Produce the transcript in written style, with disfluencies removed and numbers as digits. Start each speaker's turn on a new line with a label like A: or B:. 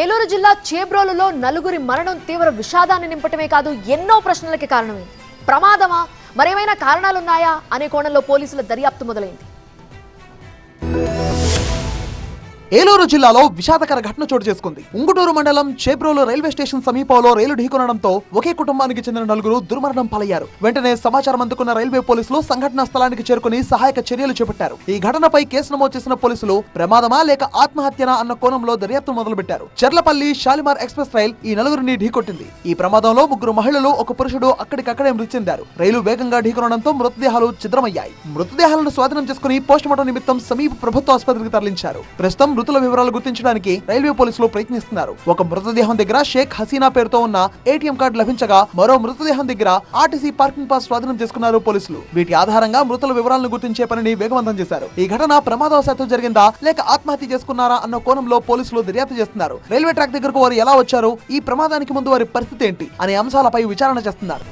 A: ఏలూరు జిల్లా చేబ్రోలులో నలుగురి మరణం తీవ్ర విషాదాన్ని నింపటమే కాదు ఎన్నో ప్రశ్నలకి కారణమైంది. ప్రమాదమా, మరేమైనా కారణాలున్నాయా అనే కోణంలో పోలీసుల దర్యాప్తు మొదలైంది.
B: ఏలూరు జిల్లాలో విషాదకర ఘటన చోటు చేసుకుంది. ఉంగుటూరు మండలం చేబ్రోలు రైల్వే స్టేషన్ సమీపంలో రైలు ఢీకొనడంతో ఒకే కుటుంబానికి చెందిన నలుగురు దుర్మరణం పాలయ్యారు. వెంటనే సమాచారం అందుకున్న రైల్వే పోలీసులు సంఘటనా స్థలానికి చేరుకుని సహాయక చర్యలు చేపట్టారు. ఈ ఘటనపై కేసు నమోదు చేసిన పోలీసులు ప్రమాదమా లేక ఆత్మహత్యనా అన్న కోణంలో దర్యాప్తు మొదలుపెట్టారు. చెర్లపల్లి షాలిమార్ ఎక్స్ప్రెస్ రైల్ ఈ నలుగురిని ఢీకొట్టింది. ఈ ప్రమాదంలో ముగ్గురు మహిళలు, ఒక పురుషుడు అక్కడికక్కడే మృతి చెందారు. రైలు వేగంగా ఢీకొనడంతో మృతదేహాలు ఛిద్రమయ్యాయి. మృతదేహాలను స్వాధీనం చేసుకుని పోస్టుమార్టం నిమిత్తం సమీప ప్రభుత్వ ఆసుపత్రికి తరలించారు. ప్రస్తుతం మృతుల వివరాలు గుర్తించడానికి రైల్వే పోలీసులు ప్రయత్నిస్తున్నారు. ఒక మృతదేహం దగ్గర షేక్ హసీనా పేరుతో ఉన్న ఏటీఎం కార్డు లభించగా మరో మృతదేహం దగ్గర ఆర్టీసీ పార్కింగ్ పాస్ స్వాధీనం చేసుకున్నారు పోలీసులు. వీటి ఆధారంగా మృతుల వివరాలను గుర్తించే పనిని వేగవంతం చేశారు. ఈ ఘటన ప్రమాదవశాత్తు జరిగిందా లేక ఆత్మహత్య చేసుకున్నారా అన్న కోణంలో పోలీసులు దర్యాప్తు చేస్తున్నారు. రైల్వే ట్రాక్ దగ్గరకు వారు ఎలా వచ్చారు, ఈ ప్రమాదానికి ముందు వారి పరిస్థితి ఏంటి అనే అంశాలపై విచారణ చేస్తున్నారు.